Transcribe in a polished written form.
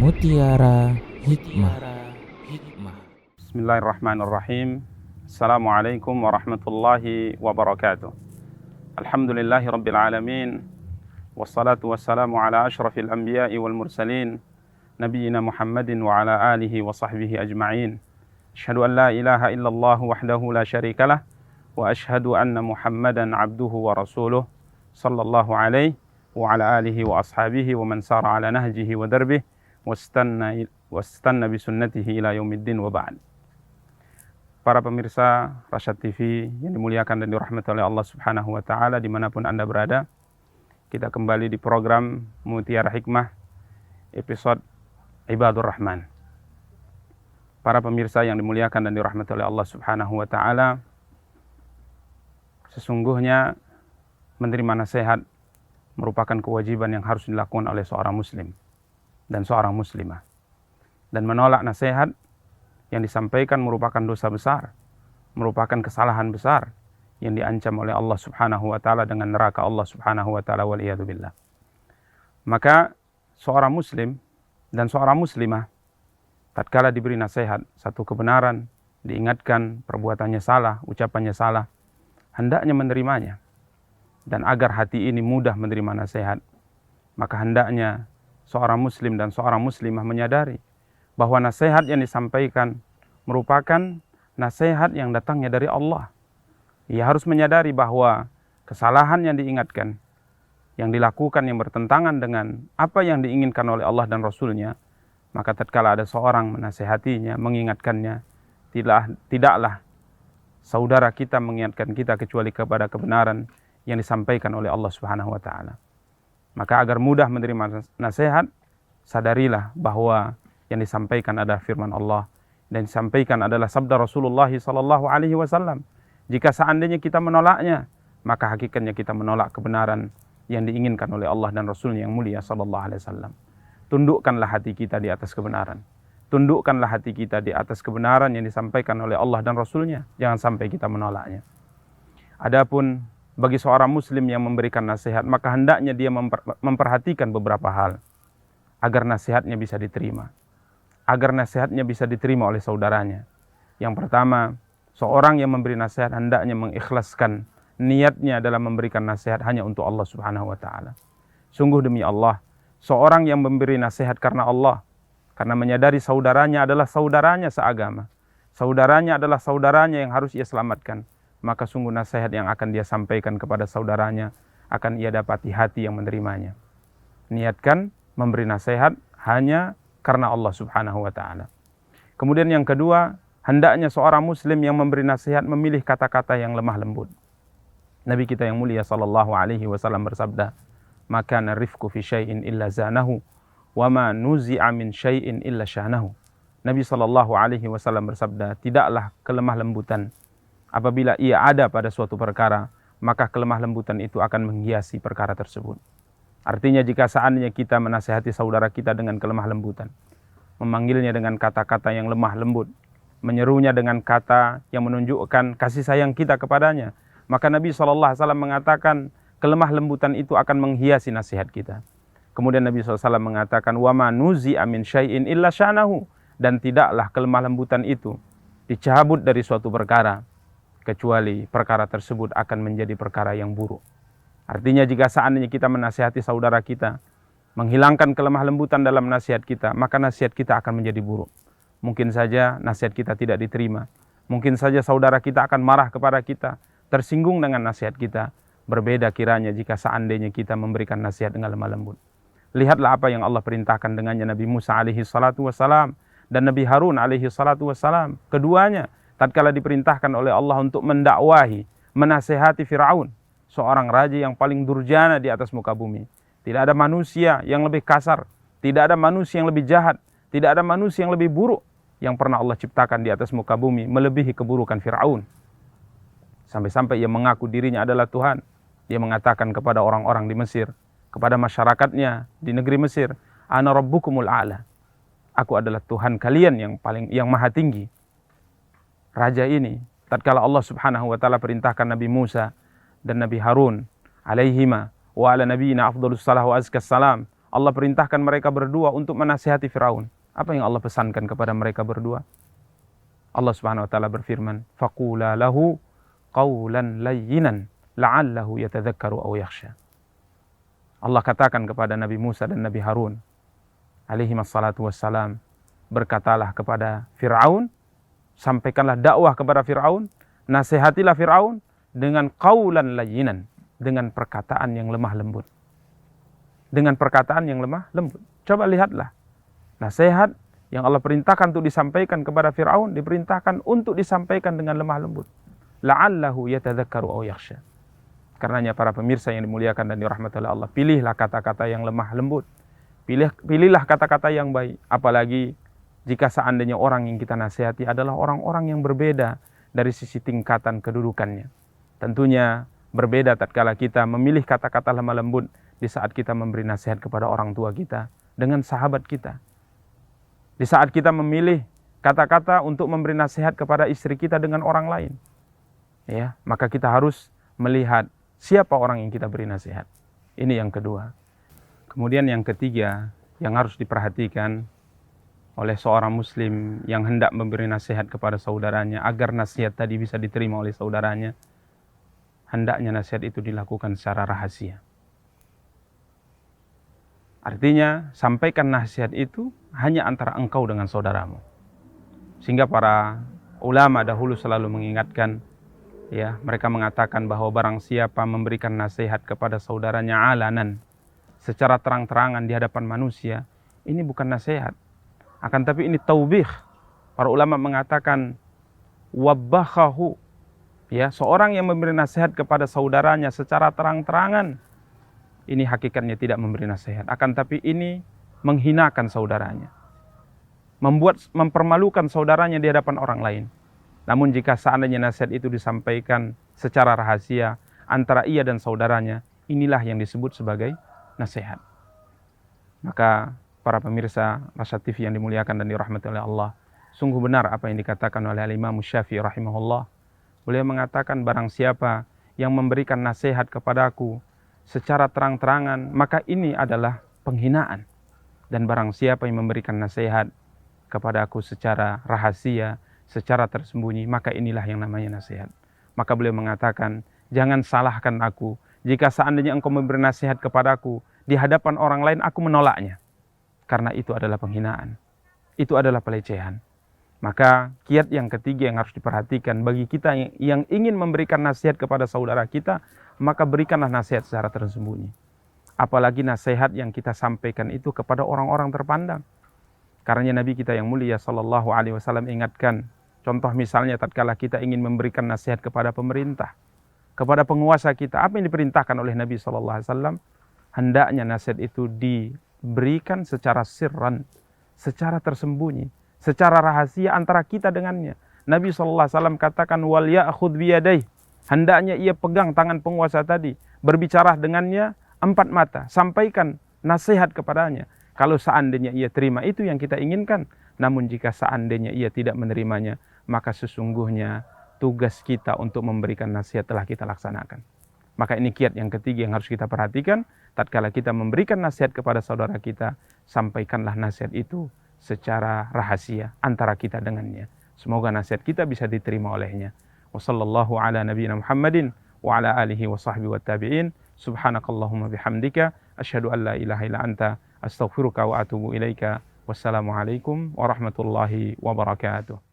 Mutiara Hikmah. Bismillahirrahmanirrahim. Assalamualaikum warahmatullahi wabarakatuh. Alhamdulillahi rabbil alamin. Wassalatu wassalamu ala ashrafil anbiya'i wal mursalin, nabiyyina Muhammadin wa ala alihi wa sahbihi ajma'in. Asyhadu an la ilaha illallah wahdahu la syarikalah, wa asyhadu anna Muhammadan abduhu wa rasuluh, sallallahu alaihi wa ala alihi wa ashabihi wa man sara ala nahjihi wa darbih wastanna bisunnatihi ila yaumiddin wa ba'd. Para pemirsa Rasyad TV yang dimuliakan dan dirahmati oleh Allah Subhanahu wa taala dimanapun Anda berada, kita kembali di program Mutiara Hikmah episode Ibadur Rahman. Para pemirsa yang dimuliakan dan dirahmati oleh Allah Subhanahu wa taala, sesungguhnya menerima nasihat merupakan kewajiban yang harus dilakukan oleh seorang muslim dan seorang muslimah. Dan menolak nasihat yang disampaikan merupakan dosa besar, merupakan kesalahan besar yang diancam oleh Allah Subhanahu wa taala dengan neraka Allah Subhanahu wa taala waliyadzubillah. Maka seorang muslim dan seorang muslimah tatkala diberi nasihat satu kebenaran, diingatkan perbuatannya salah, ucapannya salah, hendaknya menerimanya. Dan agar hati ini mudah menerima nasihat, maka hendaknya seorang muslim dan seorang muslimah menyadari bahwa nasihat yang disampaikan merupakan nasihat yang datangnya dari Allah. Ia harus menyadari bahwa kesalahan yang diingatkan, yang dilakukan yang bertentangan dengan apa yang diinginkan oleh Allah dan Rasulnya, maka tatkala ada seorang menasihatinya, mengingatkannya, tidaklah saudara kita mengingatkan kita kecuali kepada kebenaran yang disampaikan oleh Allah Subhanahu wa taala. Maka agar mudah menerima nasihat, sadarilah bahwa yang disampaikan adalah firman Allah dan disampaikan adalah sabda Rasulullah sallallahu alaihi wasallam. Jika seandainya kita menolaknya, maka hakikatnya kita menolak kebenaran yang diinginkan oleh Allah dan Rasulnya yang mulia sallallahu alaihi wasallam. Tundukkanlah hati kita di atas kebenaran. Tundukkanlah hati kita di atas kebenaran yang disampaikan oleh Allah dan Rasulnya. Jangan sampai kita menolaknya. Adapun bagi seorang muslim yang memberikan nasihat, maka hendaknya dia memperhatikan beberapa hal agar nasihatnya bisa diterima. Agar nasihatnya bisa diterima oleh saudaranya. Yang pertama, seorang yang memberi nasihat hendaknya mengikhlaskan niatnya dalam memberikan nasihat hanya untuk Allah Subhanahu wa taala. Sungguh demi Allah, seorang yang memberi nasihat karena Allah, karena menyadari saudaranya adalah saudaranya seagama, saudaranya adalah saudaranya yang harus ia selamatkan, maka sungguh nasihat yang akan dia sampaikan kepada saudaranya akan ia dapati hati yang menerimanya. Niatkan memberi nasihat hanya karena Allah Subhanahu wa taala. Kemudian yang kedua, hendaknya seorang muslim yang memberi nasihat memilih kata-kata yang lemah lembut. Nabi kita yang mulia sallallahu alaihi wasallam bersabda, "Maka narifku fi syai'in illa zanahu, wa ma nuzi'a min syai'in illa syahnahu." Nabi sallallahu alaihi wasallam bersabda, tidaklah kelemah lembutan apabila ia ada pada suatu perkara, maka kelemah lembutan itu akan menghiasi perkara tersebut. Artinya jika seandainya kita menasihati saudara kita dengan kelemah lembutan, memanggilnya dengan kata-kata yang lemah lembut, menyerunya dengan kata yang menunjukkan kasih sayang kita kepadanya, maka Nabi SAW mengatakan kelemah lembutan itu akan menghiasi nasihat kita. Kemudian Nabi SAW mengatakan, وَمَا نُزِئَ مِنْ شَيْءٍ إِلَّا شَأْنَهُ, dan tidaklah kelemah lembutan itu dicabut dari suatu perkara, kecuali perkara tersebut akan menjadi perkara yang buruk. Artinya jika seandainya kita menasihati saudara kita, menghilangkan kelemah lembutan dalam nasihat kita, maka nasihat kita akan menjadi buruk. Mungkin saja nasihat kita tidak diterima. Mungkin saja saudara kita akan marah kepada kita, tersinggung dengan nasihat kita. Berbeda kiranya jika seandainya kita memberikan nasihat dengan lemah lembut. Lihatlah apa yang Allah perintahkan dengannya Nabi Musa alaihi salatu wassalam dan Nabi Harun alaihi salatu wassalam. Keduanya tatkala diperintahkan oleh Allah untuk mendakwahi, menasihati Fir'aun, seorang raja yang paling durjana di atas muka bumi. Tidak ada manusia yang lebih kasar, tidak ada manusia yang lebih jahat, tidak ada manusia yang lebih buruk yang pernah Allah ciptakan di atas muka bumi melebihi keburukan Fir'aun. Sampai-sampai ia mengaku dirinya adalah Tuhan. Dia mengatakan kepada orang-orang di Mesir, kepada masyarakatnya di negeri Mesir, "Ana rabbukumul a'la." Aku adalah Tuhan kalian yang maha tinggi. Raja ini tatkala Allah Subhanahu wa taala perintahkan Nabi Musa dan Nabi Harun alaihima wa ala nabiyina afdhalus salah wa azkas salam Allah perintahkan mereka berdua untuk menasihati Firaun. Apa yang Allah pesankan kepada mereka berdua? Allah Subhanahu wa taala berfirman, "Faqula lahu qawlan layyinan la'allahu yatadzakkaru aw yakhsha." Allah katakan kepada Nabi Musa dan Nabi Harun alaihi wassalatu wassalam, berkatalah kepada Firaun, sampaikanlah dakwah kepada Firaun, nasihatilah Firaun dengan qawlan layyinan, dengan perkataan yang lemah lembut. Dengan perkataan yang lemah lembut. Coba lihatlah. Nasihat yang Allah perintahkan untuk disampaikan kepada Firaun, diperintahkan untuk disampaikan dengan lemah lembut. La'allahu yatadzakkaru aw yakhsha. Karenanya para pemirsa yang dimuliakan dan dirahmati oleh Allah, pilihlah kata-kata yang lemah lembut. Pilihlah kata-kata yang baik. Apalagi jika seandainya orang yang kita nasihati adalah orang-orang yang berbeda dari sisi tingkatan kedudukannya. Tentunya berbeda tatkala kita memilih kata-kata lemah lembut di saat kita memberi nasihat kepada orang tua kita dengan sahabat kita. Di saat kita memilih kata-kata untuk memberi nasihat kepada istri kita dengan orang lain. Ya, maka kita harus melihat siapa orang yang kita beri nasihat. Ini yang kedua. Kemudian yang ketiga yang harus diperhatikan oleh seorang muslim yang hendak memberi nasihat kepada saudaranya agar nasihat tadi bisa diterima oleh saudaranya, hendaknya nasihat itu dilakukan secara rahasia. Artinya, sampaikan nasihat itu hanya antara engkau dengan saudaramu. Sehingga para ulama dahulu selalu mengingatkan, ya, mereka mengatakan bahwa barang siapa memberikan nasihat kepada saudaranya alanan, secara terang-terangan di hadapan manusia, ini bukan nasihat. Akan tapi ini taubih. Para ulama mengatakan wabbahahu, ya, seorang yang memberi nasihat kepada saudaranya secara terang-terangan, ini hakikatnya tidak memberi nasihat, akan tapi ini menghinakan saudaranya, mempermalukan saudaranya di hadapan orang lain. Namun jika seandainya nasihat itu disampaikan secara rahasia antara ia dan saudaranya, inilah yang disebut sebagai nasihat. Maka para pemirsa Rasyad TV yang dimuliakan dan dirahmati oleh Allah, sungguh benar apa yang dikatakan oleh Imam Syafi'i rahimahullah. Beliau mengatakan, barang siapa yang memberikan nasihat kepadaku secara terang-terangan, maka ini adalah penghinaan. Dan barang siapa yang memberikan nasihat kepada aku secara rahasia, secara tersembunyi, maka inilah yang namanya nasihat. Maka beliau mengatakan, jangan salahkan aku jika seandainya engkau memberi nasihat kepadaku di hadapan orang lain, aku menolaknya. Karena itu adalah penghinaan. Itu adalah pelecehan. Maka kiat yang ketiga yang harus diperhatikan bagi kita yang ingin memberikan nasihat kepada saudara kita, maka berikanlah nasihat secara tersembunyi. Apalagi nasihat yang kita sampaikan itu kepada orang-orang terpandang. Karena Nabi kita yang mulia sallallahu alaihi wasallam ingatkan, contoh misalnya tatkala kita ingin memberikan nasihat kepada pemerintah, kepada penguasa kita, apa yang diperintahkan oleh Nabi sallallahu alaihi wasallam? Hendaknya nasihat itu diberikan secara sirran, secara tersembunyi, secara rahasia antara kita dengannya. Nabi sallallahu alaihi wasallam katakan, wal ya'khudh biyadayhi, hendaknya ia pegang tangan penguasa tadi, berbicara dengannya empat mata, sampaikan nasihat kepadanya. Kalau seandainya ia terima, itu yang kita inginkan. Namun jika seandainya ia tidak menerimanya, maka sesungguhnya tugas kita untuk memberikan nasihat telah kita laksanakan. Maka ini kiat yang ketiga yang harus kita perhatikan. Tatkala kita memberikan nasihat kepada saudara kita, sampaikanlah nasihat itu secara rahasia antara kita dengannya. Semoga nasihat kita bisa diterima olehnya. Wassallallahu ala nabiyyina Muhammadin wa ala alihi wa sahbihi wa tabi'in. Subhanakallahumma bihamdika asyhadu an la ilaha illa anta astaghfiruka wa atubu ilaika. Wassalamualaikum warahmatullahi wabarakatuh.